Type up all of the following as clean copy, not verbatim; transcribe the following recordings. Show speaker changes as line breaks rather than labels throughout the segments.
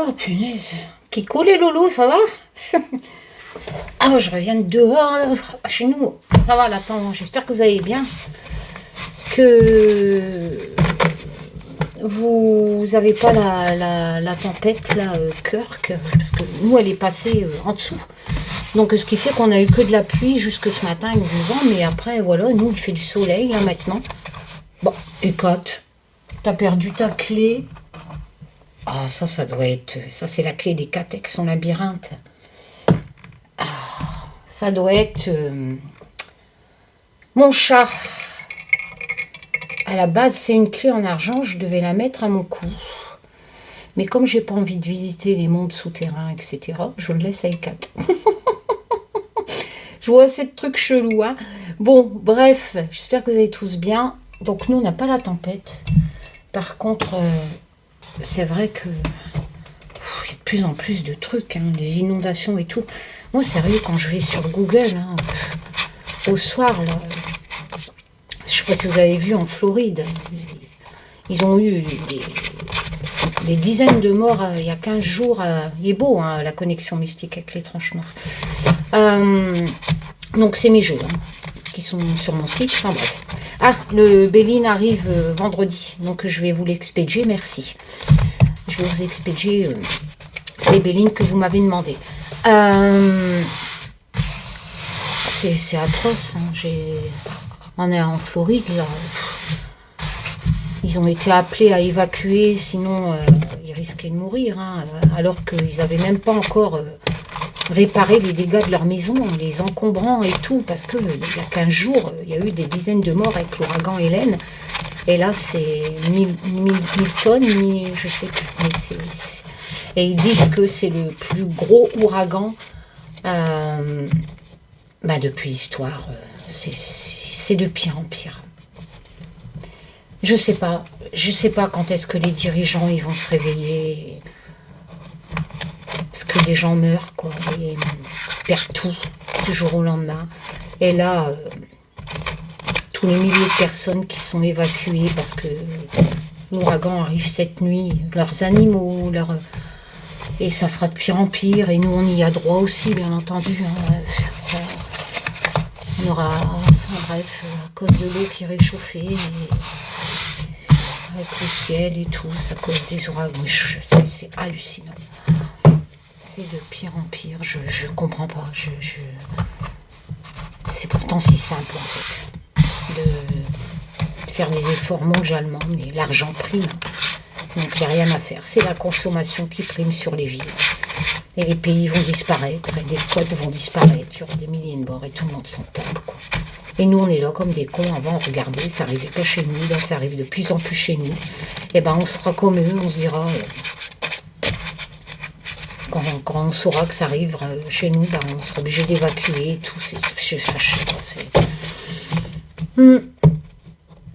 Oh punaise. Kiko les loulous, ça va? Ah, je reviens de dehors, là, chez nous. Ça va, là, attends, j'espère que vous allez bien. Que vous n'avez pas la tempête, là, Kirk, parce que nous, elle est passée en dessous. Donc, ce qui fait qu'on a eu que de la pluie jusque ce matin avec du vent, mais après, voilà, nous, il fait du soleil, là, maintenant. Bon, écoute, t'as perdu ta clé. Ah, ça doit être... Ça, c'est la clé des Catex, son labyrinthe. Ah, ça doit être... mon chat. À la base, c'est une clé en argent. Je devais la mettre à mon cou. Mais comme j'ai pas envie de visiter les mondes souterrains, etc., je le laisse à Ekat. Je vois assez de trucs chelous, hein. Bon, bref, j'espère que vous allez tous bien. Donc, nous, on n'a pas la tempête. Par contre... c'est vrai que il y a de plus en plus de trucs, hein, les inondations et tout. Moi, sérieux, quand je vais sur Google, hein, au soir, là, je sais pas si vous avez vu en Floride, ils ont eu des dizaines de morts il y a 15 jours. Il est beau, hein, la connexion mystique avec les tranches noires. Donc, c'est mes jeux hein, qui sont sur mon site. Enfin, bref. Ah, le Béline arrive vendredi, donc je vais vous l'expédier, merci. Je vais vous expédier les Bélines que vous m'avez demandé. C'est atroce, hein. On est en Floride, là. Ils ont été appelés à évacuer, sinon ils risquaient de mourir, hein, alors qu'ils n'avaient même pas encore... réparer les dégâts de leur maison en les encombrant et tout, parce que il y a 15 jours, il y a eu des dizaines de morts avec l'ouragan Hélène, et là c'est 1000 tonnes, je sais plus, mais et ils disent que c'est le plus gros ouragan depuis l'histoire, c'est de pire en pire. Je sais pas quand est-ce que les dirigeants ils vont se réveiller. Parce que des gens meurent, quoi, et perdent tout, du jour au lendemain. Et là, tous les milliers de personnes qui sont évacuées parce que l'ouragan arrive cette nuit, leurs animaux, et ça sera de pire en pire, et nous on y a droit aussi, bien entendu. Hein. On aura, enfin bref, à cause de l'eau qui est réchauffée, avec le ciel et tout, à cause des ouragans, c'est hallucinant. C'est de pire en pire, je comprends pas, c'est pourtant si simple en fait, de faire des efforts mondialement, mais l'argent prime, donc il n'y a rien à faire, c'est la consommation qui prime sur les villes, et les pays vont disparaître, et les côtes vont disparaître, il y aura des milliers de morts, et tout le monde s'en tape, quoi. Et nous on est là comme des cons, avant regardez, ça n'arrivait pas chez nous, là ça arrive de plus en plus chez nous, et ben on sera comme eux, on se dira... Quand on saura que ça arrive chez nous, on sera obligé d'évacuer et tout.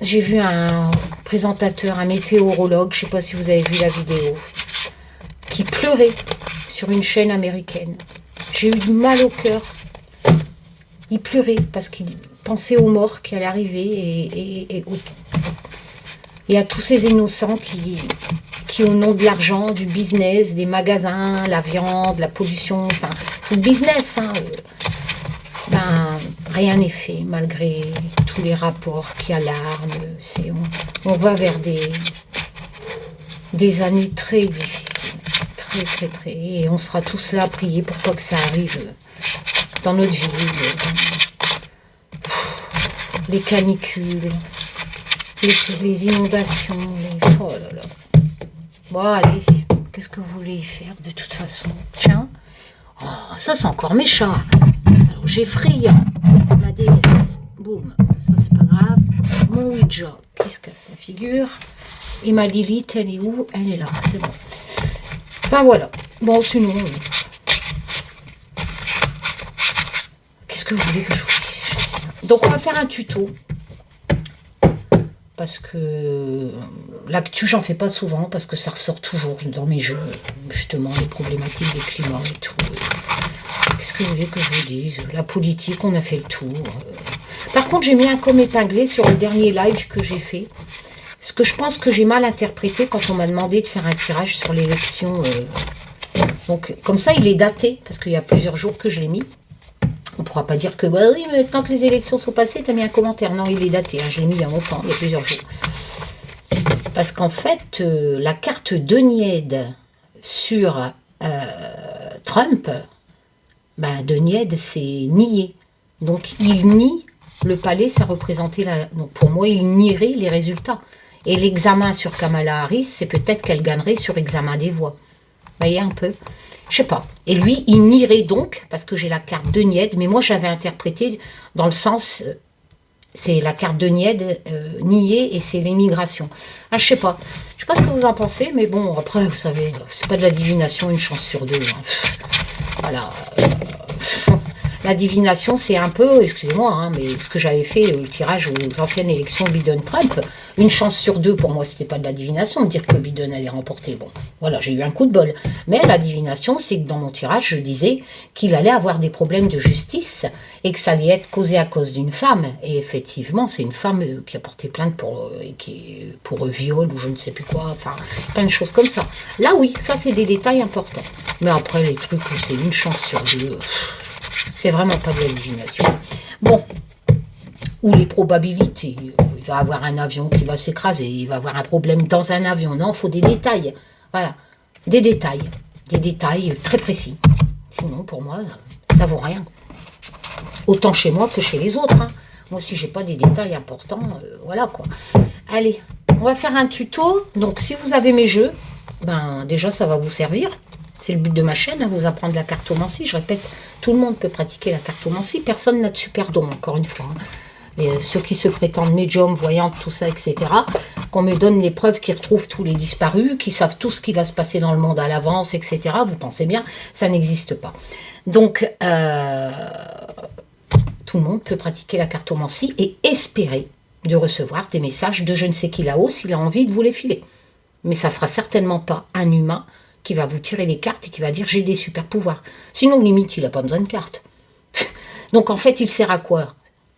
J'ai vu un présentateur, un météorologue, je ne sais pas si vous avez vu la vidéo, qui pleurait sur une chaîne américaine. J'ai eu du mal au cœur. Il pleurait parce qu'il pensait aux morts qui allaient arriver et à tous ces innocents qui au nom de l'argent, du business, des magasins, la viande, la pollution, enfin, tout le business, hein, rien n'est fait, malgré tous les rapports qui alarment. On va vers des années très difficiles, très, et on sera tous là à prier pour pas que ça arrive dans notre vie. Les canicules, les inondations, oh là là. Bon, allez, qu'est-ce que vous voulez y faire de toute façon? Tiens, oh, ça c'est encore méchant. Alors j'ai Freya, ma déesse, boum, ça c'est pas grave. Mon Ouija, qui se casse la figure. Et ma Lilith, elle est où? Elle est là, c'est bon. Enfin voilà, bon sinon... qu'est-ce que vous voulez que je vous dise? Donc on va faire un tuto. Parce que l'actu, j'en fais pas souvent, parce que ça ressort toujours dans mes jeux, justement, les problématiques des climats et tout. Qu'est-ce que vous voulez que je vous dise? La politique, on a fait le tour. Par contre, j'ai mis un com épinglé sur le dernier live que j'ai fait, Ce que je pense que j'ai mal interprété quand on m'a demandé de faire un tirage sur l'élection. Donc, comme ça, il est daté, parce qu'il y a plusieurs jours que je l'ai mis. On ne pourra pas dire que, bah oui, mais tant que les élections sont passées, tu as mis un commentaire. Non, il est daté, hein, je l'ai mis il y a longtemps, il y a plusieurs jours. Parce qu'en fait, la carte Denied sur Trump, ben, Denied, c'est nier. Donc, il nie le palais, ça représentait la... Donc, pour moi, il nierait les résultats. Et l'examen sur Kamala Harris, c'est peut-être qu'elle gagnerait sur examen des voix. Vous voyez un peu? Je sais pas. Et lui, il nierait donc, parce que j'ai la carte Denied, mais moi, j'avais interprété dans le sens... c'est la carte Denied niée et c'est l'immigration. Ah, je sais pas. Je sais pas ce que vous en pensez, mais bon, après, vous savez, c'est pas de la divination, une chance sur deux. Hein. Voilà. La divination, c'est un peu, excusez-moi, hein, mais ce que j'avais fait, le tirage aux anciennes élections Biden-Trump, une chance sur deux, pour moi, c'était pas de la divination de dire que Biden allait remporter. Bon, voilà, j'ai eu un coup de bol. Mais la divination, c'est que dans mon tirage, je disais qu'il allait avoir des problèmes de justice et que ça allait être causé à cause d'une femme. Et effectivement, c'est une femme qui a porté plainte pour viol ou je ne sais plus quoi, enfin, plein de choses comme ça. Là, oui, ça, c'est des détails importants. Mais après, les trucs où c'est une chance sur deux... c'est vraiment pas de la divination. Bon, ou les probabilités. Il va avoir un avion qui va s'écraser, il va avoir un problème dans un avion. Non, il faut des détails. Voilà, des détails très précis. Sinon, pour moi, ça vaut rien. Autant chez moi que chez les autres. Hein. Moi, si j'ai pas des détails importants, voilà quoi. Allez, on va faire un tuto. Donc, si vous avez mes jeux, ben déjà, ça va vous servir. C'est le but de ma chaîne, hein, vous apprendre la cartomancie. Je répète, tout le monde peut pratiquer la cartomancie. Personne n'a de super don, encore une fois. Hein. Et, ceux qui se prétendent médium, voyantes, tout ça, etc. Qu'on me donne les preuves qui retrouvent tous les disparus, qui savent tout ce qui va se passer dans le monde à l'avance, etc. Vous pensez bien, ça n'existe pas. Donc, tout le monde peut pratiquer la cartomancie et espérer de recevoir des messages de je ne sais qui là-haut s'il a envie de vous les filer. Mais ça ne sera certainement pas un humain qui va vous tirer les cartes et qui va dire j'ai des super pouvoirs. Sinon, limite, il n'a pas besoin de cartes. Donc, en fait, il sert à quoi?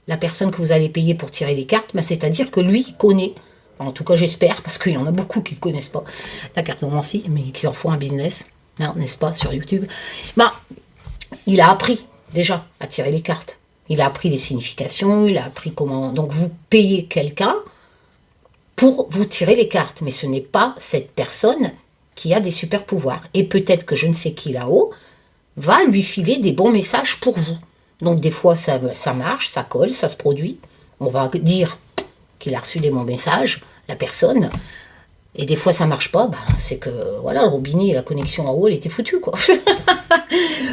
La personne que vous allez payer pour tirer les cartes, ben, c'est-à-dire que lui connaît, en tout cas j'espère, parce qu'il y en a beaucoup qui ne connaissent pas la cartomancie, mais qui en font un business, hein, n'est-ce pas, sur YouTube. Ben, il a appris déjà à tirer les cartes. Il a appris les significations, il a appris comment... Donc, vous payez quelqu'un pour vous tirer les cartes, mais ce n'est pas cette personne qui a des super pouvoirs. Et peut-être que je ne sais qui là-haut va lui filer des bons messages pour vous. Donc des fois ça marche, ça colle, ça se produit. On va dire qu'il a reçu des bons messages, la personne. Et des fois ça marche pas, ben, c'est que voilà, le robinet et la connexion en haut, elle était foutue, quoi.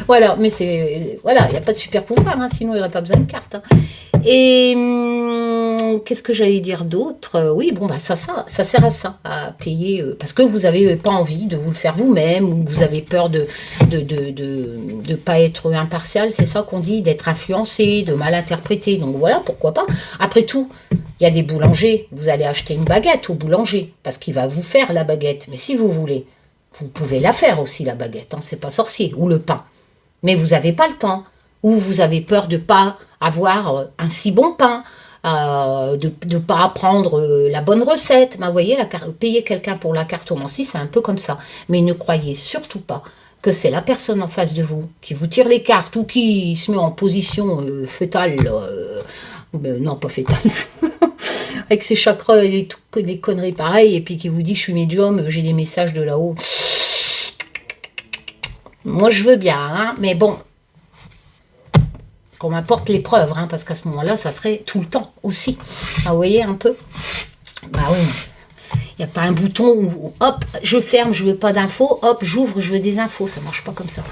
Voilà, mais c'est... Voilà, il n'y a pas de super pouvoir, hein, sinon il n'y aurait pas besoin de cartes. Hein. Et qu'est-ce que j'allais dire d'autre? Oui, bon, bah, ça sert à ça, à payer, parce que vous n'avez pas envie de vous le faire vous-même, ou vous avez peur de pas être impartial, c'est ça qu'on dit, d'être influencé, de mal interpréter. Donc voilà, pourquoi pas. Après tout, il y a des boulangers, vous allez acheter une baguette au boulanger, parce qu'il va vous faire la baguette. Mais si vous voulez, vous pouvez la faire aussi, la baguette, hein, c'est pas sorcier, ou le pain. Mais vous n'avez pas le temps, ou vous avez peur de ne pas avoir un si bon pain, de ne pas apprendre la bonne recette. Ben, vous voyez, payer quelqu'un pour la cartomancie, c'est un peu comme ça. Mais ne croyez surtout pas que c'est la personne en face de vous qui vous tire les cartes ou qui se met en position fœtale, non pas fétale, avec ses chakras et les conneries pareilles, et puis qui vous dit je suis médium, j'ai des messages de là-haut. Moi je veux bien, hein, mais bon, qu'on m'apporte les preuves, hein, parce qu'à ce moment-là, ça serait tout le temps aussi. Ah, vous voyez un peu? Bah oui, il n'y a pas un bouton où, hop, je ferme, je veux pas d'infos, hop, j'ouvre, je veux des infos, ça marche pas comme ça.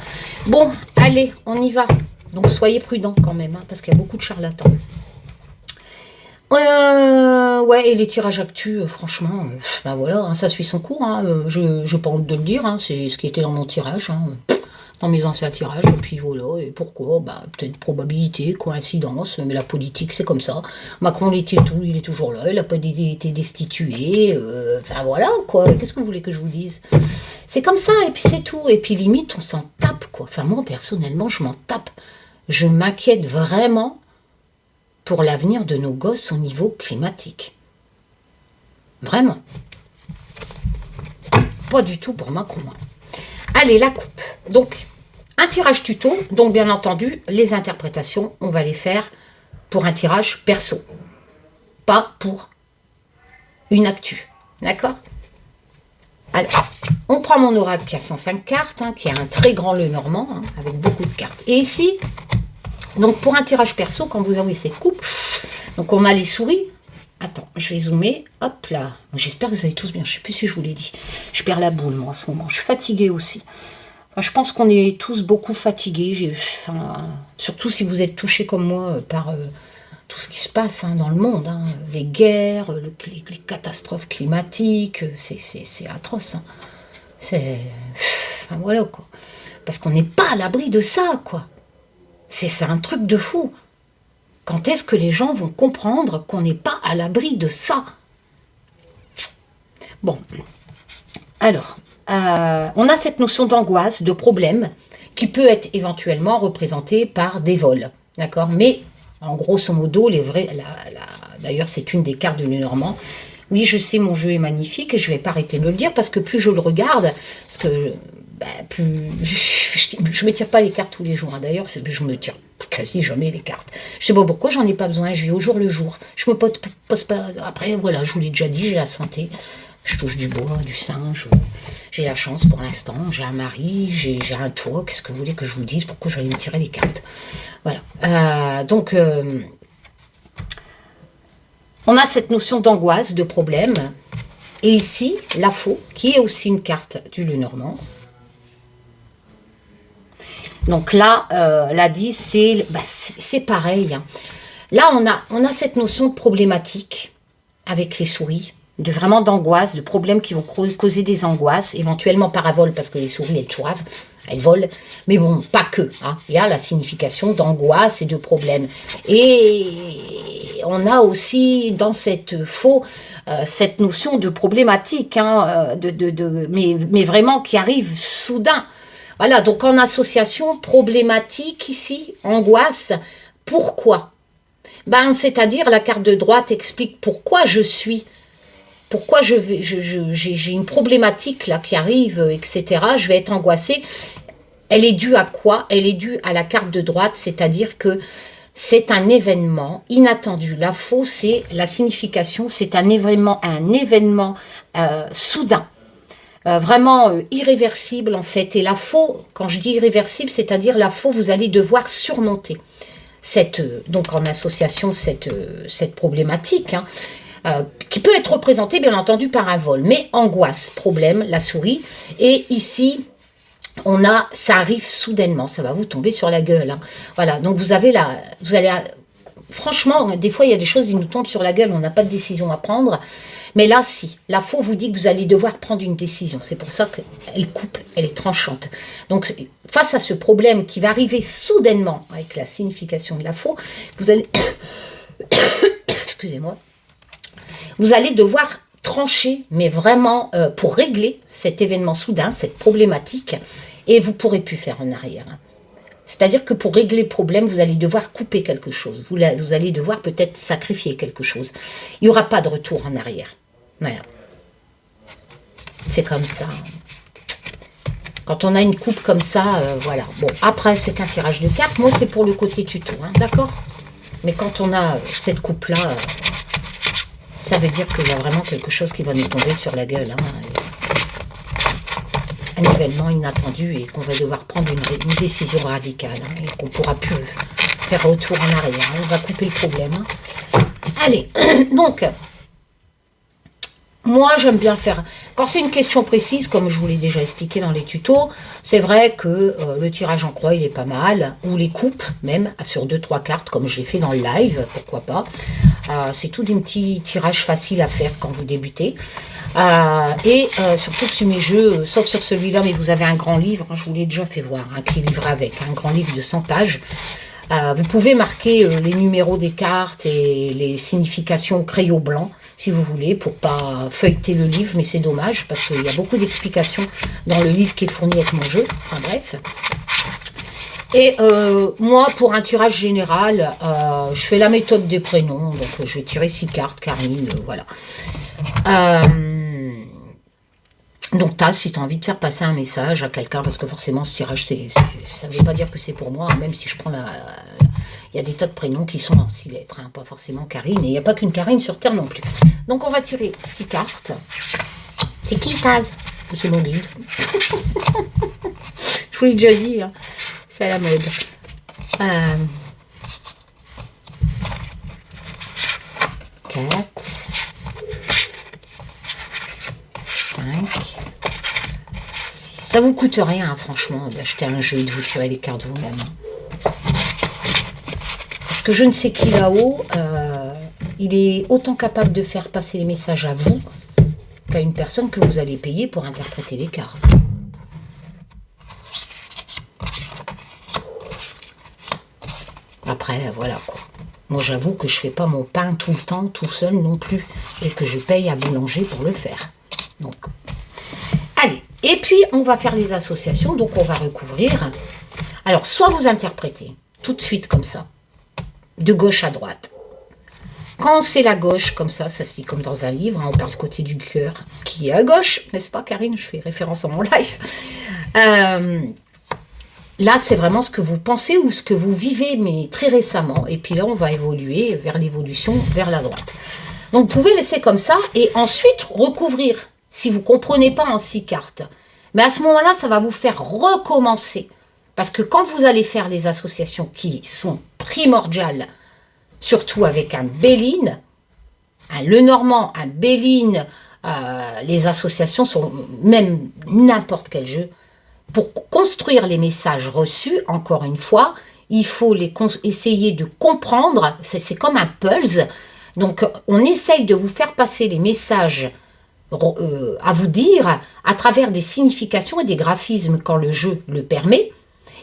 Bon, allez, on y va. Donc soyez prudents quand même, hein, parce qu'il y a beaucoup de charlatans. Ouais, et les tirages actus, franchement, ben voilà, hein, ça suit son cours, hein, je n'ai pas honte de le dire, hein, c'est ce qui était dans mon tirage, hein, dans mes anciens tirages, et puis voilà, et pourquoi, bah, peut-être probabilité, coïncidence, mais la politique c'est comme ça, Macron il est toujours là, il n'a pas été destitué, enfin voilà, quoi, qu'est-ce que vous voulez que je vous dise? C'est comme ça, et puis c'est tout, et puis limite on s'en tape, quoi, enfin moi personnellement je m'en tape, je m'inquiète vraiment pour l'avenir de nos gosses au niveau climatique. Vraiment. Pas du tout pour Macron. Allez, la coupe. Donc, un tirage tuto. Donc, bien entendu, les interprétations, on va les faire pour un tirage perso. Pas pour une actu. D'accord? Alors, on prend mon oracle qui a 105 cartes, hein, qui a un très grand Lenormand, hein, avec beaucoup de cartes. Et ici, donc pour un tirage perso, quand vous avez cette coupe, donc on a les souris. Attends, je vais zoomer. Hop là. J'espère que vous allez tous bien. Je ne sais plus si je vous l'ai dit. Je perds la boule, moi, en ce moment. Je suis fatiguée aussi. Enfin, je pense qu'on est tous beaucoup fatigués. Surtout si vous êtes touchés comme moi par tout ce qui se passe hein, dans le monde. Hein. Les guerres, les catastrophes climatiques. C'est atroce. Hein. Enfin, voilà, quoi. Parce qu'on n'est pas à l'abri de ça, quoi. C'est un truc de fou. Quand est-ce que les gens vont comprendre qu'on n'est pas à l'abri de ça? Bon, alors, on a cette notion d'angoisse, de problème, qui peut être éventuellement représentée par des vols, d'accord? Mais, en grosso modo, d'ailleurs, c'est une des cartes de Lenormand. Oui, je sais, mon jeu est magnifique, et je ne vais pas arrêter de le dire, parce que plus je le regarde, parce que plus... Je ne me tire pas les cartes tous les jours, hein. D'ailleurs, je me tire quasi jamais les cartes. Je sais pas pourquoi, j'en ai pas besoin, je vis au jour le jour. Je me pose pas... Après, voilà, je vous l'ai déjà dit, j'ai la santé, je touche du bois, du singe, j'ai la chance pour l'instant, j'ai un mari, j'ai un toit, qu'est-ce que vous voulez que je vous dise, pourquoi j'allais me tirer les cartes? Voilà. Donc, on a cette notion d'angoisse, de problème, et ici, la faux, qui est aussi une carte du Lenormand. Donc là, la 10, c'est pareil. Hein. Là, on a cette notion de problématique avec les souris, vraiment d'angoisse, de problèmes qui vont causer des angoisses, éventuellement paravol, parce que les souris, elles choivent, elles volent. Mais bon, pas que. Hein. Il y a la signification d'angoisse et de problèmes. Et on a aussi dans cette faux, cette notion de problématique, hein, mais vraiment qui arrive soudain. Voilà, donc en association, problématique ici, angoisse, pourquoi? C'est-à-dire la carte de droite explique pourquoi j'ai une problématique là qui arrive, etc. Je vais être angoissée. Elle est due à quoi? Elle est due à la carte de droite, c'est-à-dire que c'est un événement inattendu. La faux, c'est la signification, c'est un événement soudain. Vraiment irréversible en fait. Et la faux, quand je dis irréversible, c'est-à-dire la faux, vous allez devoir surmonter donc en association cette problématique, hein, qui peut être représentée bien entendu par un vol. Mais angoisse, problème, la souris. Et ici, ça arrive soudainement, ça va vous tomber sur la gueule. Hein. Voilà, donc vous allez... Franchement, des fois, il y a des choses qui nous tombent sur la gueule, on n'a pas de décision à prendre. Mais là, si. La faux vous dit que vous allez devoir prendre une décision. C'est pour ça qu'elle coupe, elle est tranchante. Donc, face à ce problème qui va arriver soudainement, avec la signification de la faux, vous allez... Excusez-moi. Vous allez devoir trancher, mais vraiment pour régler cet événement soudain, cette problématique, et vous ne pourrez plus faire en arrière. C'est-à-dire que pour régler le problème, vous allez devoir couper quelque chose. Vous allez devoir peut-être sacrifier quelque chose. Il n'y aura pas de retour en arrière. Voilà. C'est comme ça. Quand on a une coupe comme ça, voilà. Bon, après, c'est un tirage de cartes. Moi, c'est pour le côté tuto, hein, d'accord? Mais quand on a cette coupe-là, ça veut dire qu'il y a vraiment quelque chose qui va nous tomber sur la gueule, hein. Un événement inattendu et qu'on va devoir prendre une décision radicale, hein, et qu'on ne pourra plus faire retour en arrière. Hein, on va couper le problème. Hein. Allez, donc, moi j'aime bien faire... Quand c'est une question précise, comme je vous l'ai déjà expliqué dans les tutos, c'est vrai que le tirage en croix, il est pas mal, ou les coupes, même, sur 2-3 cartes, comme je l'ai fait dans le live, pourquoi pas. C'est tout des petits tirages faciles à faire quand vous débutez. Surtout que sur mes jeux, sauf sur celui-là, mais vous avez un grand livre, hein, je vous l'ai déjà fait voir, hein, qui est livré avec, un grand livre de 100 pages. Vous pouvez marquer les numéros des cartes et les significations au crayon blanc, si vous voulez, pour pas feuilleter le livre, mais c'est dommage, parce qu'il y a beaucoup d'explications dans le livre qui est fourni avec mon jeu, enfin bref. Et moi, pour un tirage général, je fais la méthode des prénoms, donc je vais tirer 6 cartes, Karine, voilà. Donc si tu as envie de faire passer un message à quelqu'un, parce que forcément ce tirage, ça ne veut pas dire que c'est pour moi, même si je prends il y a des tas de prénoms qui sont en 6 lettres, hein, pas forcément Karine, et il n'y a pas qu'une Karine sur Terre non plus. Donc on va tirer 6 cartes. C'est qui Taz? C'est mon guide. Je vous l'ai déjà dit, hein, c'est à la mode. 4, 5, 6. Ça vous coûte rien, hein, franchement, d'acheter un jeu et de vous tirer les cartes vous-même. Parce que je ne sais qui là-haut, il est autant capable de faire passer les messages à vous qu'à une personne que vous allez payer pour interpréter les cartes. Après, voilà quoi. Moi, j'avoue que je fais pas mon pain tout le temps, tout seul non plus. Et que je paye à boulanger pour le faire. Donc, allez. Et puis, on va faire les associations. Donc, on va recouvrir. Alors, soit vous interprétez tout de suite comme ça, de gauche à droite. Quand c'est la gauche, comme ça se dit comme dans un livre, hein, on part du côté du cœur, qui est à gauche, n'est-ce pas, Karine? Je fais référence à mon live. Là, c'est vraiment ce que vous pensez ou ce que vous vivez, mais très récemment. Et puis là, on va évoluer vers l'évolution, vers la droite. Donc, vous pouvez laisser comme ça et ensuite recouvrir, si vous ne comprenez pas en 6 cartes. Mais à ce moment-là, ça va vous faire recommencer. Parce que quand vous allez faire les associations qui sont primordiales, surtout avec un Béline, un Lenormand, un Béline, les associations sont même n'importe quel jeu. Pour construire les messages reçus, encore une fois, il faut essayer de comprendre, c'est comme un puzzle. Donc, on essaye de vous faire passer les messages à vous dire à travers des significations et des graphismes quand le jeu le permet.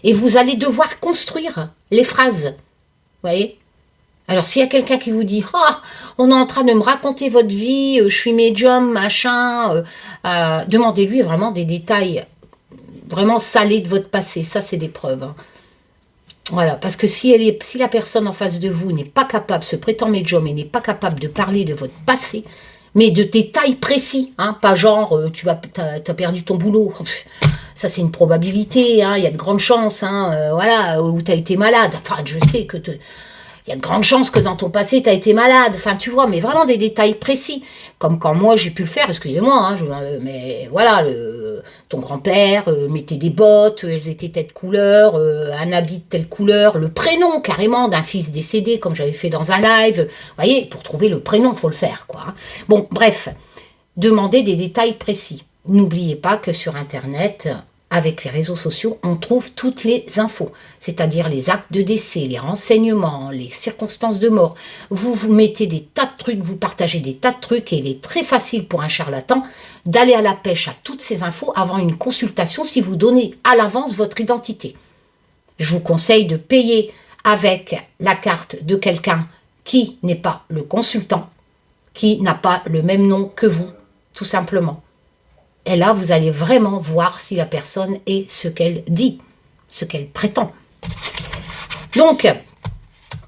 Et vous allez devoir construire les phrases. Vous voyez? Alors, s'il y a quelqu'un qui vous dit « Ah, on est en train de me raconter votre vie, je suis médium, machin », demandez-lui vraiment des détails vraiment salés de votre passé. Ça, c'est des preuves. Hein. Voilà, parce que si la personne en face de vous n'est pas capable, se prétend médium et n'est pas capable de parler de votre passé, mais de détails précis, hein, pas genre t'as perdu ton boulot, ça c'est une probabilité, hein, il y a de grandes chances, hein, voilà, ou tu as été malade, enfin je sais que il y a de grandes chances que dans ton passé, tu as été malade. Enfin, tu vois, mais vraiment des détails précis. Comme quand moi, j'ai pu le faire, excusez-moi, hein, mais voilà, ton grand-père mettait des bottes, elles étaient telle couleur, un habit de telle couleur, le prénom carrément d'un fils décédé, comme j'avais fait dans un live. Vous voyez, pour trouver le prénom, il faut le faire, quoi. Hein. Bon, bref, demandez des détails précis. N'oubliez pas que sur Internet... Avec les réseaux sociaux, on trouve toutes les infos, c'est-à-dire les actes de décès, les renseignements, les circonstances de mort. Vous mettez des tas de trucs, vous partagez des tas de trucs et il est très facile pour un charlatan d'aller à la pêche à toutes ces infos avant une consultation si vous donnez à l'avance votre identité. Je vous conseille de payer avec la carte de quelqu'un qui n'est pas le consultant, qui n'a pas le même nom que vous, tout simplement. Et là, vous allez vraiment voir si la personne est ce qu'elle dit, ce qu'elle prétend. Donc,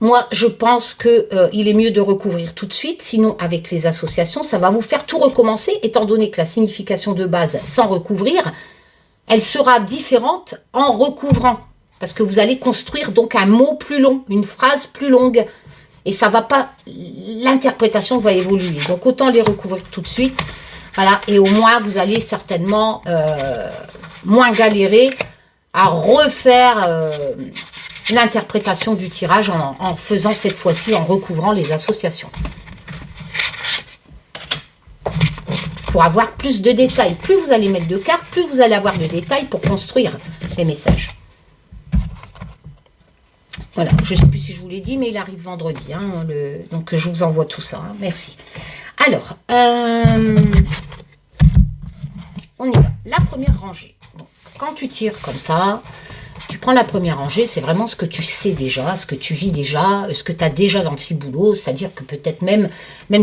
moi, je pense qu'il est mieux de recouvrir tout de suite. Sinon, avec les associations, ça va vous faire tout recommencer, étant donné que la signification de base, sans recouvrir, elle sera différente en recouvrant. Parce que vous allez construire donc un mot plus long, une phrase plus longue. Et ça va pas... L'interprétation va évoluer. Donc, autant les recouvrir tout de suite. Voilà, et au moins, vous allez certainement moins galérer à refaire l'interprétation du tirage en faisant cette fois-ci, en recouvrant les associations. Pour avoir plus de détails. Plus vous allez mettre de cartes, plus vous allez avoir de détails pour construire les messages. Voilà, je ne sais plus si je vous l'ai dit, mais il arrive vendredi. Hein, donc, je vous envoie tout ça. Hein, merci. Alors, on y va. La première rangée. Donc, quand tu tires comme ça, tu prends la première rangée, c'est vraiment ce que tu sais déjà, ce que tu vis déjà, ce que tu as déjà dans le ciboulot, c'est-à-dire que peut-être même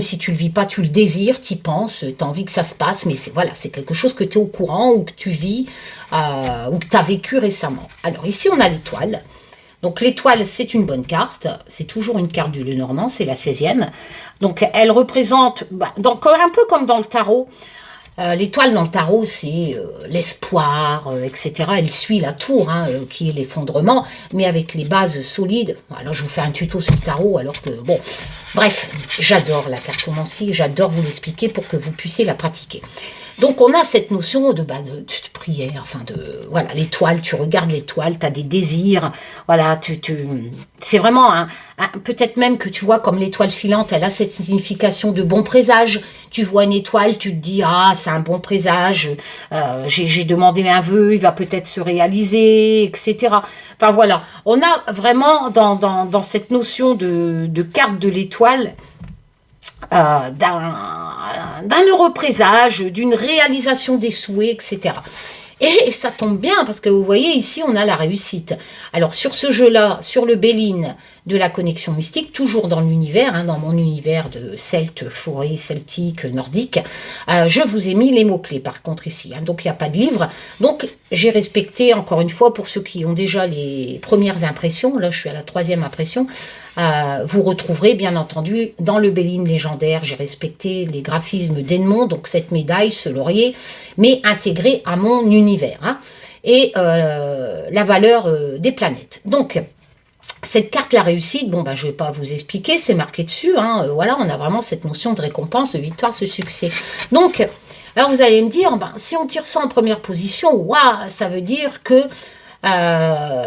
si tu ne le vis pas, tu le désires, tu y penses, tu as envie que ça se passe, mais voilà, c'est quelque chose que tu es au courant ou que tu vis ou que tu as vécu récemment. Alors ici, on a l'étoile. Donc l'étoile, c'est une bonne carte, c'est toujours une carte du Lenormand, c'est la 16e. Donc elle représente, donc, un peu comme dans le tarot, l'étoile dans le tarot, c'est l'espoir, etc. Elle suit la tour, hein, qui est l'effondrement, mais avec les bases solides. Alors je vous fais un tuto sur le tarot, alors que, bon, bref, j'adore la cartomancie, j'adore vous l'expliquer pour que vous puissiez la pratiquer. Donc on a cette notion de prière, enfin voilà, l'étoile, tu regardes l'étoile, tu as des désirs, voilà, c'est vraiment peut-être même que tu vois comme l'étoile filante, elle a cette signification de bon présage. Tu vois une étoile, tu te dis, ah, c'est un bon présage, j'ai demandé un vœu, il va peut-être se réaliser, etc. Enfin voilà, on a vraiment dans cette notion de carte de l'étoile, d'un heureux présage, d'une réalisation des souhaits, etc. Et ça tombe bien, parce que vous voyez, ici, on a la réussite. Alors, sur ce jeu-là, sur le Béline de la connexion mystique, toujours dans l'univers, hein, dans mon univers de celte, forêt, celtique, nordique, je vous ai mis les mots-clés, par contre, ici. Hein, donc, il n'y a pas de livre. Donc, j'ai respecté, encore une fois, pour ceux qui ont déjà les premières impressions, là, je suis à la 3e impression, vous retrouverez, bien entendu, dans le Béline légendaire, j'ai respecté les graphismes d'Edmond, donc cette médaille, ce laurier, mais intégré à mon univers, hein, et la valeur des planètes. Donc, cette carte, la réussite, bon, je ne vais pas vous expliquer, c'est marqué dessus, hein, voilà, on a vraiment cette notion de récompense, de victoire, de succès. Donc, alors vous allez me dire, si on tire ça en première position, waouh, ça veut dire que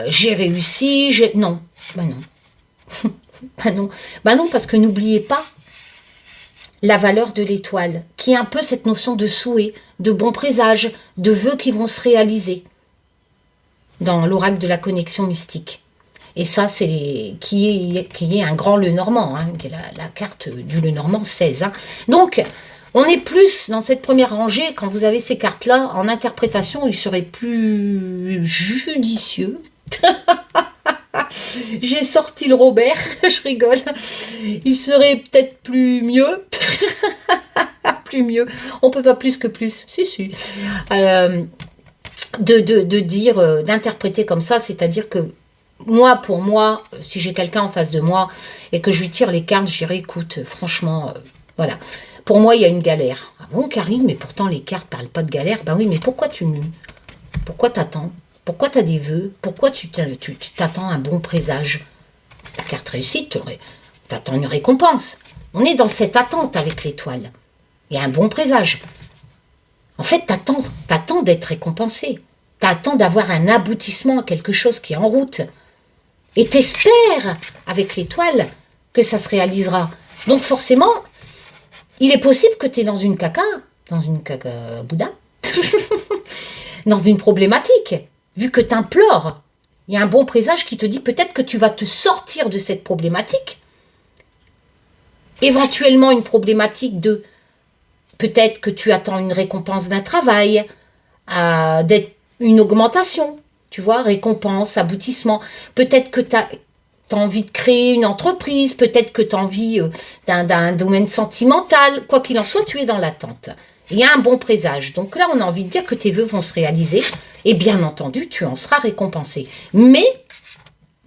j'ai réussi, non, non. Non, parce que n'oubliez pas la valeur de l'étoile, qui est un peu cette notion de souhait, de bon présage, de vœux qui vont se réaliser dans l'oracle de la connexion mystique. Et ça, c'est qui est un grand Lenormand, hein, qui est la carte du Lenormand 16. Hein. Donc, on est plus dans cette première rangée, quand vous avez ces cartes-là, en interprétation, il serait plus judicieux. J'ai sorti le Robert, je rigole. Il serait peut-être plus mieux. Plus mieux. On peut pas plus que plus. Si. De dire, d'interpréter comme ça, c'est-à-dire que moi, pour moi, si j'ai quelqu'un en face de moi et que je lui tire les cartes, je dirais, écoute, franchement, voilà. Pour moi, il y a une galère. Ah bon, Karine, mais pourtant les cartes parlent pas de galère. Ben oui, mais pourquoi t'attends? Pourquoi tu as des vœux? Pourquoi tu t'attends un bon présage? La carte réussite, tu attends une récompense. On est dans cette attente avec l'étoile. Il y a un bon présage. En fait, tu attends d'être récompensé. Tu attends d'avoir un aboutissement à quelque chose qui est en route. Et tu espères, avec l'étoile, que ça se réalisera. Donc forcément, il est possible que tu es dans une caca Bouddha, dans une problématique. Vu que tu implores, il y a un bon présage qui te dit peut-être que tu vas te sortir de cette problématique. Éventuellement une problématique de peut-être que tu attends une récompense d'un travail, d'être une augmentation, tu vois, récompense, aboutissement. Peut-être que tu as envie de créer une entreprise, peut-être que tu as envie d'un domaine sentimental. Quoi qu'il en soit, tu es dans l'attente. Il y a un bon présage. Donc là, on a envie de dire que tes vœux vont se réaliser. Et bien entendu, tu en seras récompensé. Mais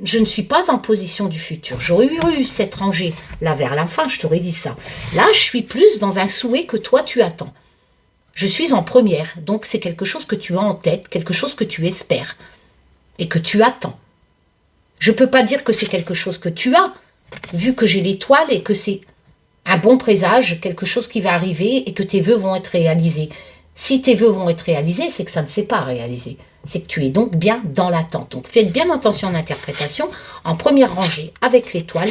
je ne suis pas en position du futur. J'aurais eu cette rangée là vers la fin, je t'aurais dit ça. Là, je suis plus dans un souhait que toi, tu attends. Je suis en première. Donc, c'est quelque chose que tu as en tête, quelque chose que tu espères et que tu attends. Je ne peux pas dire que c'est quelque chose que tu as, vu que j'ai l'étoile et que c'est un bon présage, quelque chose qui va arriver et que tes vœux vont être réalisés. Si tes vœux vont être réalisés, c'est que ça ne s'est pas réalisé. C'est que tu es donc bien dans l'attente. Donc faites bien attention à l'interprétation. En première rangée, avec l'étoile,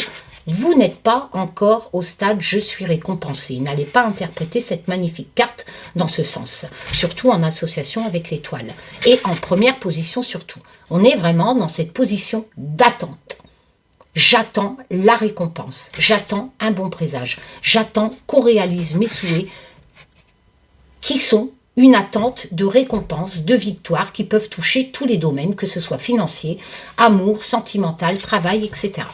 vous n'êtes pas encore au stade « je suis récompensé ». N'allez pas interpréter cette magnifique carte dans ce sens. Surtout en association avec l'étoile. Et en première position surtout. On est vraiment dans cette position d'attente. J'attends la récompense, j'attends un bon présage, j'attends qu'on réalise mes souhaits qui sont une attente de récompense, de victoire qui peuvent toucher tous les domaines, que ce soit financier, amour, sentimental, travail, etc.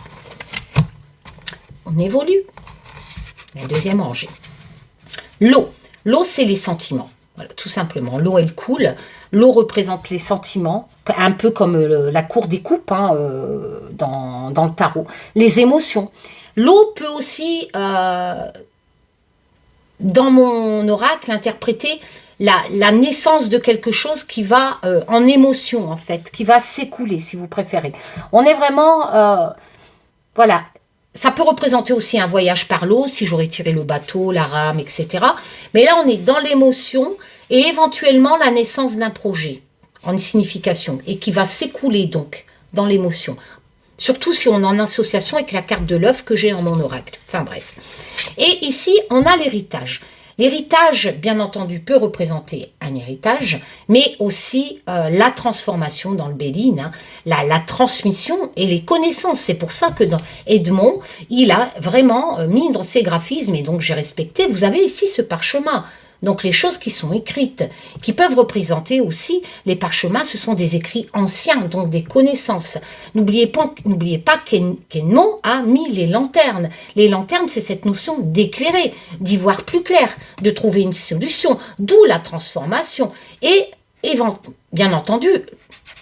On évolue. La deuxième rangée. L'eau. L'eau, c'est les sentiments. Voilà, tout simplement. L'eau, elle coule. L'eau représente les sentiments, un peu comme la cour des coupes hein, dans le tarot. Les émotions. L'eau peut aussi, dans mon oracle, interpréter la naissance de quelque chose qui va en émotion, en fait, qui va s'écouler, si vous préférez. On est vraiment... voilà. Ça peut représenter aussi un voyage par l'eau, si j'aurais tiré le bateau, la rame, etc. Mais là, on est dans l'émotion et éventuellement la naissance d'un projet en signification et qui va s'écouler donc dans l'émotion. Surtout si on est en association avec la carte de l'œuf que j'ai en mon oracle. Enfin bref. Et ici, on a l'héritage. L'héritage, bien entendu, peut représenter un héritage, mais aussi la transformation dans le Béline, hein, la transmission et les connaissances. C'est pour ça que dans Edmond, il a vraiment mis dans ses graphismes, et donc j'ai respecté. Vous avez ici ce parchemin. Donc les choses qui sont écrites, qui peuvent représenter aussi, les parchemins, ce sont des écrits anciens, donc des connaissances. N'oubliez pas qu'Edmond a mis les lanternes. Les lanternes, c'est cette notion d'éclairer, d'y voir plus clair, de trouver une solution, d'où la transformation. Et bien entendu,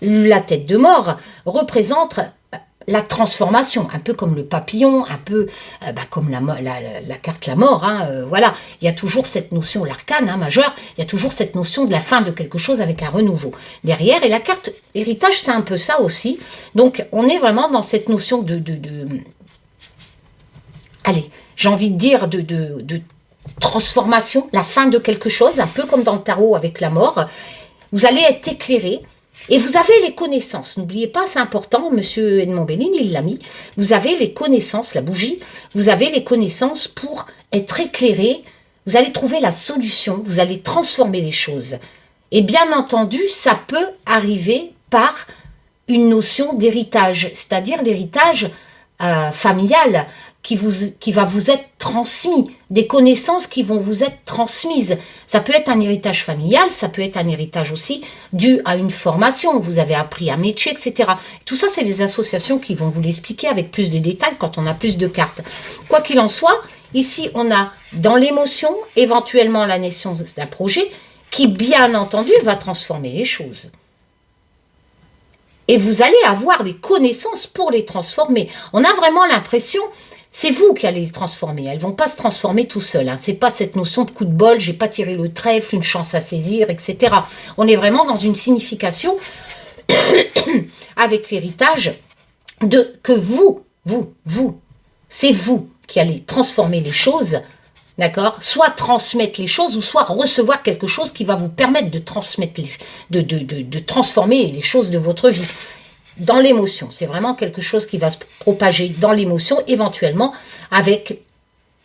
la tête de mort représente la transformation, un peu comme le papillon, un peu comme la carte la mort, hein, voilà, il y a toujours cette notion, l'arcane hein, majeur, il y a toujours cette notion de la fin de quelque chose avec un renouveau derrière, et la carte héritage, c'est un peu ça aussi, donc on est vraiment dans cette notion allez, j'ai envie de dire de transformation, la fin de quelque chose, un peu comme dans le tarot avec la mort, vous allez être éclairé. Et vous avez les connaissances, n'oubliez pas, c'est important, monsieur Edmond Béline, il l'a mis, vous avez les connaissances, la bougie, vous avez les connaissances pour être éclairé, vous allez trouver la solution, vous allez transformer les choses. Et bien entendu, ça peut arriver par une notion d'héritage, c'est-à-dire l'héritage familial, qui va vous être transmis, des connaissances qui vont vous être transmises. Ça peut être un héritage familial, ça peut être un héritage aussi dû à une formation, vous avez appris un métier, etc. Tout ça, c'est les associations qui vont vous l'expliquer avec plus de détails quand on a plus de cartes. Quoi qu'il en soit, ici, on a dans l'émotion, éventuellement la naissance d'un projet qui, bien entendu, va transformer les choses. Et vous allez avoir les connaissances pour les transformer. On a vraiment l'impression... C'est vous qui allez les transformer. Elles ne vont pas se transformer tout seules. Hein. Ce n'est pas cette notion de coup de bol, j'ai pas tiré le trèfle, une chance à saisir, etc. On est vraiment dans une signification avec l'héritage que vous, c'est vous qui allez transformer les choses, d'accord? Soit transmettre les choses ou soit recevoir quelque chose qui va vous permettre de transmettre, de transformer les choses de votre vie. Dans l'émotion, c'est vraiment quelque chose qui va se propager dans l'émotion, éventuellement avec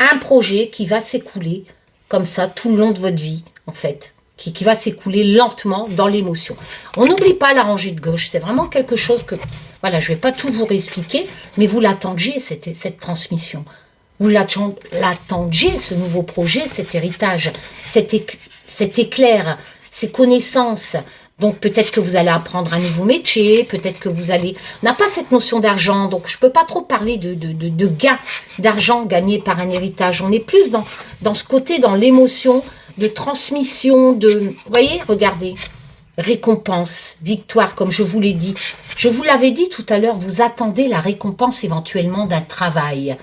un projet qui va s'écouler comme ça tout le long de votre vie, en fait, qui va s'écouler lentement dans l'émotion. On n'oublie pas la rangée de gauche, c'est vraiment quelque chose que, voilà, je ne vais pas tout vous réexpliquer, mais vous l'attendiez, cette transmission. Vous l'attendiez, ce nouveau projet, cet héritage, cet éclair, ces connaissances. Donc peut-être que vous allez apprendre un nouveau métier, peut-être que vous allez... On n'a pas cette notion d'argent, donc je ne peux pas trop parler de gain d'argent gagné par un héritage. On est plus dans ce côté, dans l'émotion, de transmission, vous voyez, regardez, récompense, victoire, comme je vous l'ai dit. Je vous l'avais dit tout à l'heure, vous attendez la récompense éventuellement d'un travail.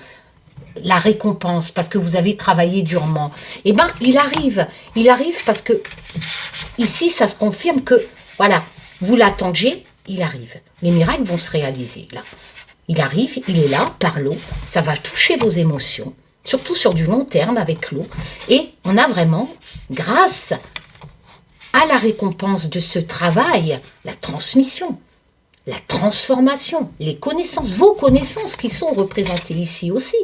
La récompense, parce que vous avez travaillé durement. Eh bien, il arrive parce que ici, ça se confirme que, voilà, vous l'attendiez, il arrive. Les miracles vont se réaliser, là. Il arrive, il est là, par l'eau, ça va toucher vos émotions, surtout sur du long terme avec l'eau, et on a vraiment, grâce à la récompense de ce travail, la transmission, la transformation, les connaissances, vos connaissances qui sont représentées ici aussi.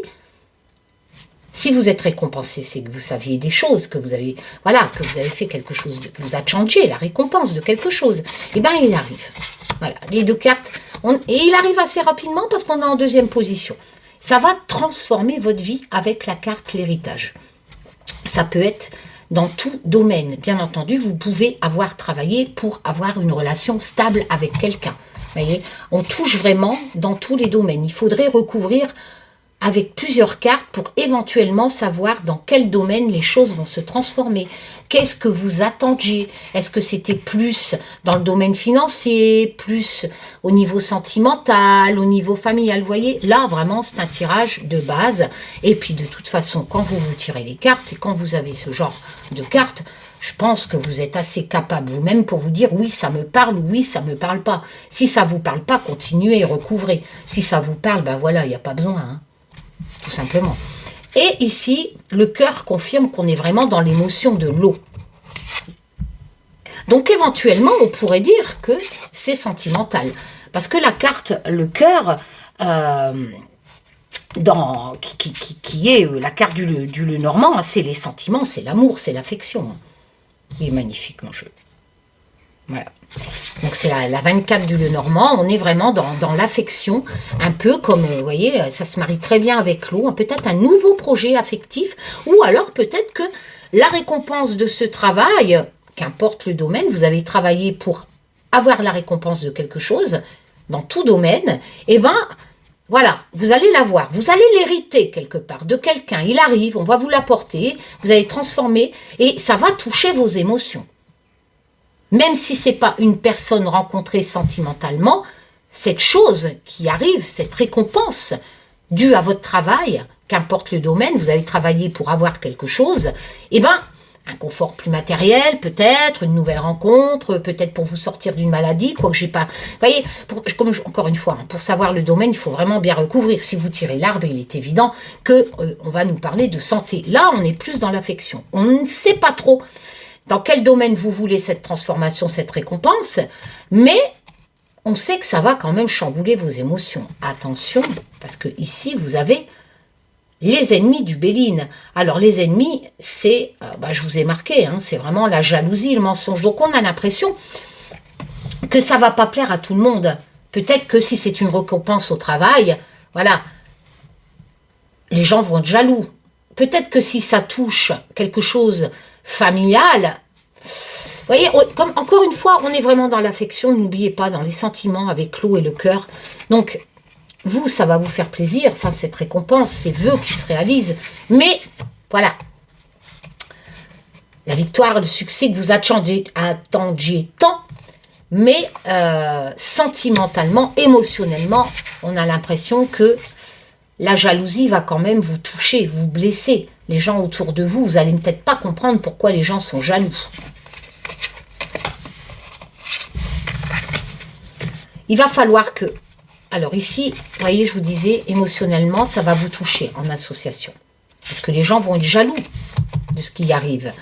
Si vous êtes récompensé, c'est que vous saviez des choses, que vous avez, voilà, que vous avez fait quelque chose, que vous attendiez la récompense de quelque chose. Eh bien, il arrive. Voilà, les deux cartes. Et il arrive assez rapidement parce qu'on est en deuxième position. Ça va transformer votre vie avec la carte l'héritage. Ça peut être dans tout domaine. Bien entendu, vous pouvez avoir travaillé pour avoir une relation stable avec quelqu'un. Vous voyez, on touche vraiment dans tous les domaines. Il faudrait recouvrir avec plusieurs cartes pour éventuellement savoir dans quel domaine les choses vont se transformer. Qu'est-ce que vous attendiez? Est-ce que c'était plus dans le domaine financier, plus au niveau sentimental, au niveau familial? Vous voyez, là, vraiment, c'est un tirage de base. Et puis, de toute façon, quand vous tirez les cartes, et quand vous avez ce genre de cartes, je pense que vous êtes assez capable vous-même pour vous dire oui, ça me parle, oui, ça me parle pas. Si ça vous parle pas, continuez et recouvrez. Si ça vous parle, ben voilà, il n'y a pas besoin, hein, tout simplement. Et ici, le cœur confirme qu'on est vraiment dans l'émotion de l'eau. Donc éventuellement, on pourrait dire que c'est sentimental. Parce que la carte, le cœur, qui est la carte du Lenormand, hein, c'est les sentiments, c'est l'amour, c'est l'affection. Il est magnifique, mon jeu. Voilà. Donc c'est la 24 du Lenormand, on est vraiment dans l'affection, un peu comme, vous voyez, ça se marie très bien avec l'eau, peut-être un nouveau projet affectif, ou alors peut-être que la récompense de ce travail, qu'importe le domaine, vous avez travaillé pour avoir la récompense de quelque chose, dans tout domaine, et ben voilà, vous allez l'avoir, vous allez l'hériter quelque part de quelqu'un, il arrive, on va vous l'apporter, vous allez transformer, et ça va toucher vos émotions. Même si ce n'est pas une personne rencontrée sentimentalement, cette chose qui arrive, cette récompense due à votre travail, qu'importe le domaine, vous avez travaillé pour avoir quelque chose, eh bien, un confort plus matériel, peut-être, une nouvelle rencontre, peut-être pour vous sortir d'une maladie, quoi que j'ai pas... Vous voyez, encore une fois, pour savoir le domaine, il faut vraiment bien recouvrir. Si vous tirez l'arbre, il est évident que on va nous parler de santé. Là, on est plus dans l'affection. On ne sait pas trop dans quel domaine vous voulez cette transformation, cette récompense, mais on sait que ça va quand même chambouler vos émotions. Attention, parce que ici, vous avez les ennemis du Béline. Alors, les ennemis, c'est, je vous ai marqué, hein, c'est vraiment la jalousie, le mensonge. Donc, on a l'impression que ça ne va pas plaire à tout le monde. Peut-être que si c'est une récompense au travail, voilà, les gens vont être jaloux. Peut-être que si ça touche quelque chose familial, vous voyez, comme, encore une fois, on est vraiment dans l'affection, n'oubliez pas, dans les sentiments avec l'eau et le cœur. Donc, vous, ça va vous faire plaisir, enfin, cette récompense, ces vœux qui se réalisent. Mais, voilà, la victoire, le succès que vous attendiez tant, mais sentimentalement, émotionnellement, on a l'impression que la jalousie va quand même vous toucher, vous blesser. Les gens autour de vous, vous n'allez peut-être pas comprendre pourquoi les gens sont jaloux. Il va falloir que... Alors ici, vous voyez, je vous disais, émotionnellement, ça va vous toucher en association. Parce que les gens vont être jaloux de ce qui arrive.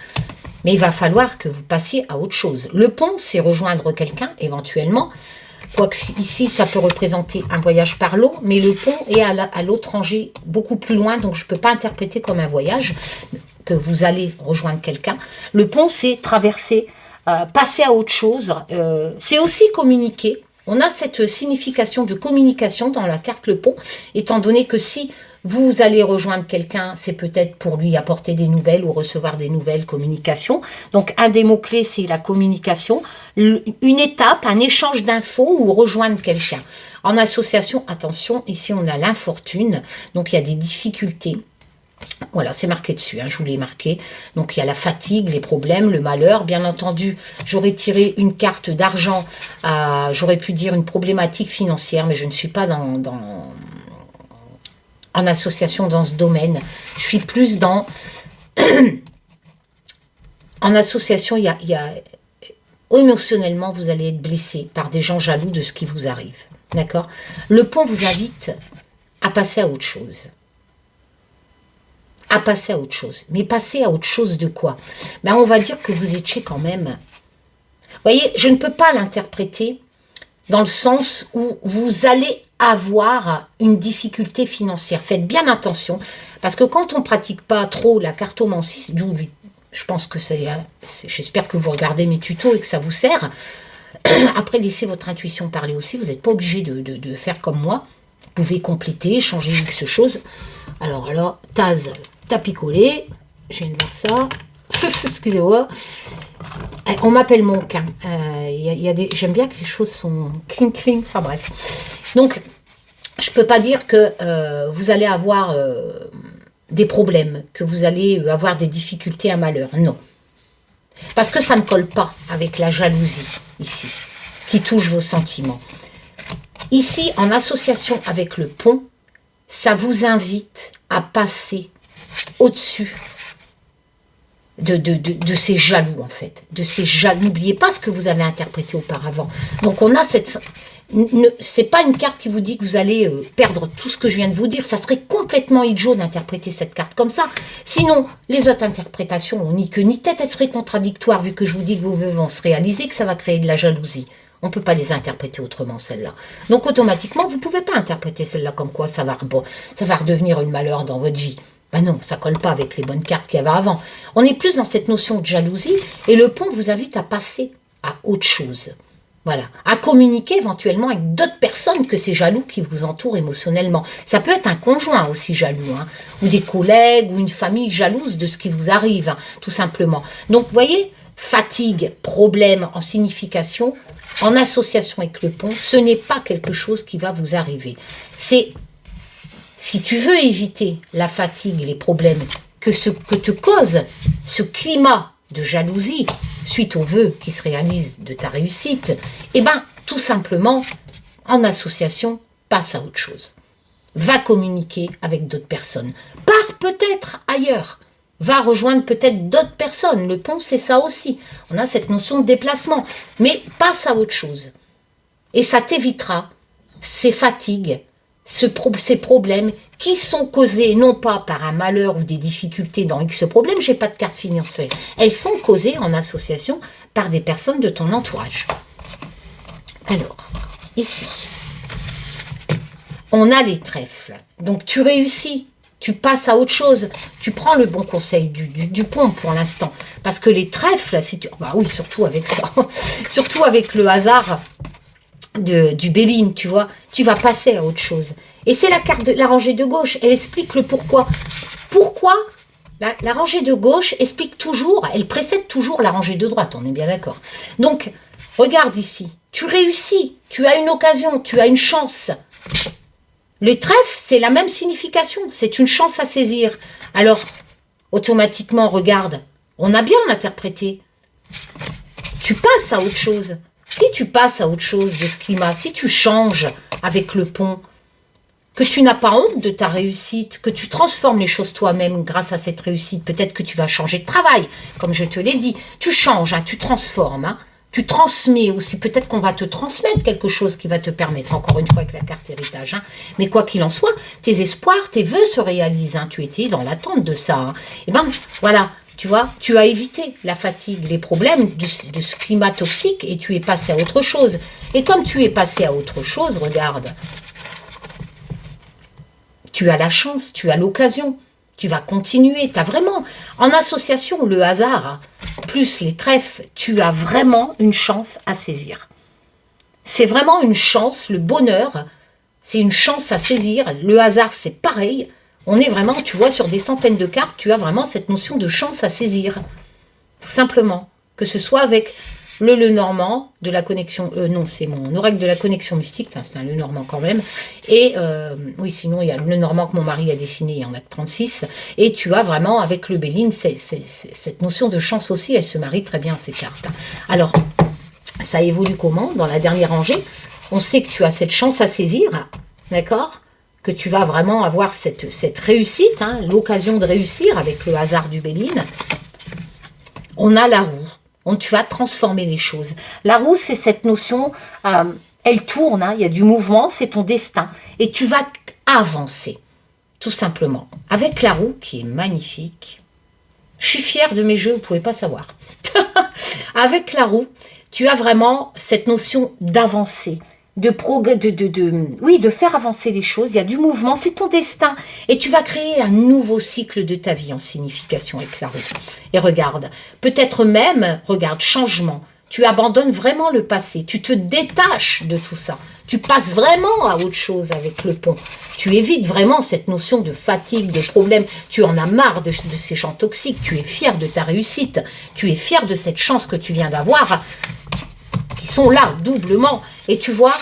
Mais il va falloir que vous passiez à autre chose. Le pont, c'est rejoindre quelqu'un, éventuellement. Quoique ici, ça peut représenter un voyage par l'eau, mais le pont est à l'étranger, beaucoup plus loin, donc je ne peux pas interpréter comme un voyage, que vous allez rejoindre quelqu'un. Le pont, c'est traverser, passer à autre chose. C'est aussi communiquer. On a cette signification de communication dans la carte le pont, étant donné que si vous allez rejoindre quelqu'un, c'est peut-être pour lui apporter des nouvelles ou recevoir des nouvelles, communication. Donc, un des mots-clés, c'est la communication. Une étape, un échange d'infos ou rejoindre quelqu'un. En association, attention, ici, on a l'infortune. Donc, il y a des difficultés. Voilà, c'est marqué dessus, hein, je vous l'ai marqué. Donc, il y a la fatigue, les problèmes, le malheur. Bien entendu, j'aurais tiré une carte d'argent. J'aurais pu dire une problématique financière, mais je ne suis pas en association dans ce domaine. Je suis plus dans... en association, émotionnellement, vous allez être blessé par des gens jaloux de ce qui vous arrive. D'accord? Le pont vous invite à passer à autre chose. À passer à autre chose. Mais passer à autre chose de quoi? Ben, on va dire que vous étiez quand même... Vous voyez, je ne peux pas l'interpréter dans le sens où vous allez avoir une difficulté financière. Faites bien attention, parce que quand on ne pratique pas trop la cartomancie, je pense que j'espère que vous regardez mes tutos et que ça vous sert. Après, laissez votre intuition parler aussi. Vous n'êtes pas obligé de faire comme moi. Vous pouvez compléter, changer X choses. Alors là, Taz, t'as picolé. Je viens de voir ça. Excusez-moi. On m'appelle Monk. Hein. J'aime bien que les choses sont cling cling. Enfin bref. Donc, je ne peux pas dire que vous allez avoir des problèmes, que vous allez avoir des difficultés, un malheur. Non. Parce que ça ne colle pas avec la jalousie, ici, qui touche vos sentiments. Ici, en association avec le pont, ça vous invite à passer au-dessus de ces jaloux, en fait. De ces jaloux. N'oubliez pas ce que vous avez interprété auparavant. Donc, on a cette... C'est pas une carte qui vous dit que vous allez perdre tout ce que je viens de vous dire. Ça serait complètement idiot d'interpréter cette carte comme ça. Sinon, les autres interprétations ont ni queue ni tête. Elles seraient contradictoires vu que je vous dis que vos vœux vont se réaliser, que ça va créer de la jalousie. On ne peut pas les interpréter autrement, celle-là. Donc, automatiquement, vous ne pouvez pas interpréter celle-là comme quoi ça va redevenir une malheur dans votre vie. Ben non, ça ne colle pas avec les bonnes cartes qu'il y avait avant. On est plus dans cette notion de jalousie et le pont vous invite à passer à autre chose. Voilà, à communiquer éventuellement avec d'autres personnes que ces jaloux qui vous entourent émotionnellement. Ça peut être un conjoint aussi jaloux, hein, ou des collègues, ou une famille jalouse de ce qui vous arrive, hein, tout simplement. Donc, vous voyez, fatigue, problème en signification, en association avec le pont, ce n'est pas quelque chose qui va vous arriver. C'est, si tu veux éviter la fatigue et les problèmes que te cause ce climat de jalousie, suite aux vœux qui se réalisent de ta réussite, eh bien, tout simplement, en association, passe à autre chose. Va communiquer avec d'autres personnes. Pars peut-être ailleurs. Va rejoindre peut-être d'autres personnes. Le pont, c'est ça aussi. On a cette notion de déplacement. Mais passe à autre chose. Et ça t'évitera ces fatigues, ces problèmes qui sont causés non pas par un malheur ou des difficultés dans X problème, j'ai pas de carte financière. Elles sont causées en association par des personnes de ton entourage. Alors, ici, on a les trèfles. Donc tu réussis, tu passes à autre chose, tu prends le bon conseil du pont pour l'instant. Parce que les trèfles, si tu... bah oui, surtout avec ça, surtout avec le hasard du Béline, tu vois, tu vas passer à autre chose. Et c'est la carte de la rangée de gauche, elle explique le pourquoi. Pourquoi la rangée de gauche explique toujours, elle précède toujours la rangée de droite, on est bien d'accord. Donc, regarde ici, tu réussis, tu as une occasion, tu as une chance. Le trèfle, c'est la même signification, c'est une chance à saisir. Alors, automatiquement, regarde, on a bien interprété. Tu passes à autre chose. Si tu passes à autre chose de ce climat, si tu changes avec le pont, que tu n'as pas honte de ta réussite, que tu transformes les choses toi-même grâce à cette réussite, peut-être que tu vas changer de travail, comme je te l'ai dit, tu changes, hein, tu transformes, hein, tu transmets aussi, peut-être qu'on va te transmettre quelque chose qui va te permettre, encore une fois avec la carte héritage, hein, mais quoi qu'il en soit, tes espoirs, tes vœux se réalisent, hein, tu étais dans l'attente de ça, hein, et ben voilà. Tu vois, tu as évité la fatigue, les problèmes de ce climat toxique et tu es passé à autre chose. Et comme tu es passé à autre chose, regarde, tu as la chance, tu as l'occasion, tu vas continuer. Tu as vraiment, en association, le hasard, plus les trèfles, tu as vraiment une chance à saisir. C'est vraiment une chance, le bonheur, c'est une chance à saisir. Le hasard, c'est pareil. On est vraiment, tu vois, sur des centaines de cartes, tu as vraiment cette notion de chance à saisir. Tout simplement. Que ce soit avec le Lenormand de la connexion... non, c'est mon oracle de la connexion mystique. Enfin, c'est un Lenormand quand même. Et, oui, sinon, il y a le Lenormand que mon mari a dessiné en acte 36. Et tu as vraiment, avec le Béline, cette notion de chance aussi. Elle se marie très bien, ces cartes. Alors, ça évolue comment? Dans la dernière rangée, on sait que tu as cette chance à saisir. D'accord? Que tu vas vraiment avoir cette réussite, hein, l'occasion de réussir avec le hasard du Béline. On a la roue. Tu vas transformer les choses. La roue, c'est cette notion, elle tourne, hein, il y a du mouvement, c'est ton destin. Et tu vas avancer, tout simplement. Avec la roue, qui est magnifique. Je suis fière de mes jeux, vous ne pouvez pas savoir. Avec la roue, tu as vraiment cette notion d'avancer. De faire avancer les choses, il y a du mouvement, c'est ton destin. Et tu vas créer un nouveau cycle de ta vie en signification avec la roue. Et regarde, peut-être même, regarde, changement. Tu abandonnes vraiment le passé, tu te détaches de tout ça. Tu passes vraiment à autre chose avec le pont. Tu évites vraiment cette notion de fatigue, de problème. Tu en as marre de ces gens toxiques. Tu es fier de ta réussite. Tu es fier de cette chance que tu viens d'avoir. Qui sont là, doublement. Et tu vois,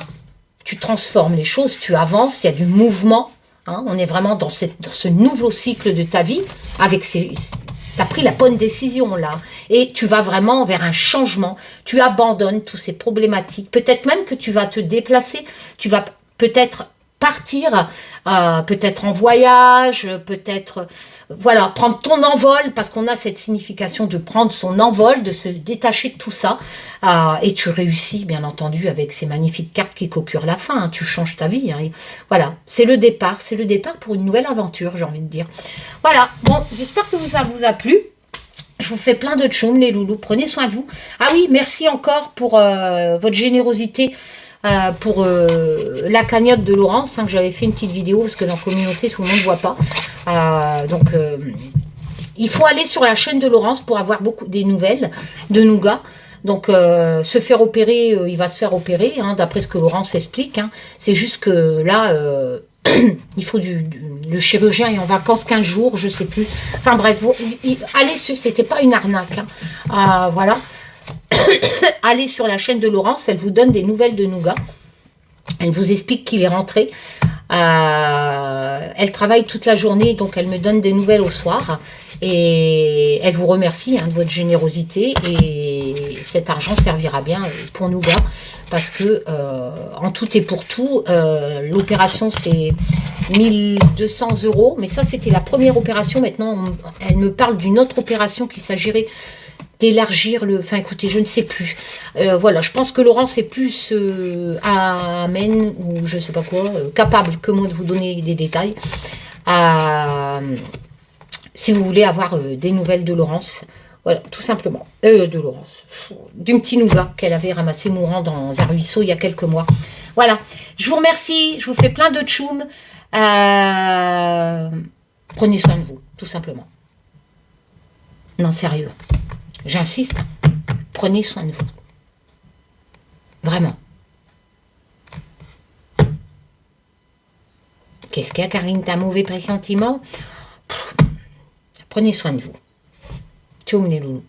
tu transformes les choses, tu avances, il y a du mouvement. Hein, on est vraiment dans ce nouveau cycle de ta vie, avec tu as pris la bonne décision là, et tu vas vraiment vers un changement, tu abandonnes toutes ces problématiques, peut-être même que tu vas te déplacer, tu vas peut-être partir, peut-être en voyage, peut-être, voilà, prendre ton envol, parce qu'on a cette signification de prendre son envol, de se détacher de tout ça, et tu réussis, bien entendu, avec ces magnifiques cartes qui clôturent la fin, hein, tu changes ta vie, hein, et voilà, c'est le départ pour une nouvelle aventure, j'ai envie de dire. Voilà, bon, j'espère que ça vous a plu. Je vous fais plein de tchoum, les loulous. Prenez soin de vous. Ah oui, merci encore pour votre générosité pour la cagnotte de Laurence, hein, que j'avais fait une petite vidéo, parce que dans la communauté, tout le monde ne voit pas. Donc, il faut aller sur la chaîne de Laurence pour avoir des nouvelles de Nougat. Donc, se faire opérer, il va se faire opérer, hein, d'après ce que Laurence explique. Hein. C'est juste que là... il faut le chirurgien est en vacances 15 jours, je sais plus. Enfin bref, allez, c'était pas une arnaque. Hein. Voilà. Allez sur la chaîne de Laurence, elle vous donne des nouvelles de Nougat. Elle vous explique qu'il est rentré. Elle travaille toute la journée, donc elle me donne des nouvelles au soir. Et elle vous remercie, hein, de votre générosité. Et cet argent servira bien pour Nougat. Parce que, en tout et pour tout, l'opération, c'est 1200 €. Mais ça, c'était la première opération. Maintenant, elle me parle d'une autre opération qui s'agirait d'élargir le... Enfin, écoutez, je ne sais plus. Voilà, je pense que Laurence est plus amène, ou je ne sais pas quoi, capable que moi de vous donner des détails. Si vous voulez avoir des nouvelles de Laurence... Voilà, tout simplement. De Laurence. Du petit Nougat qu'elle avait ramassé mourant dans un ruisseau il y a quelques mois. Voilà. Je vous remercie. Je vous fais plein de tchoum. Prenez soin de vous, tout simplement. Non, sérieux. J'insiste. Prenez soin de vous. Vraiment. Qu'est-ce qu'il y a, Karine? T'as un mauvais pressentiment? Prenez soin de vous. Tchoum les loulous.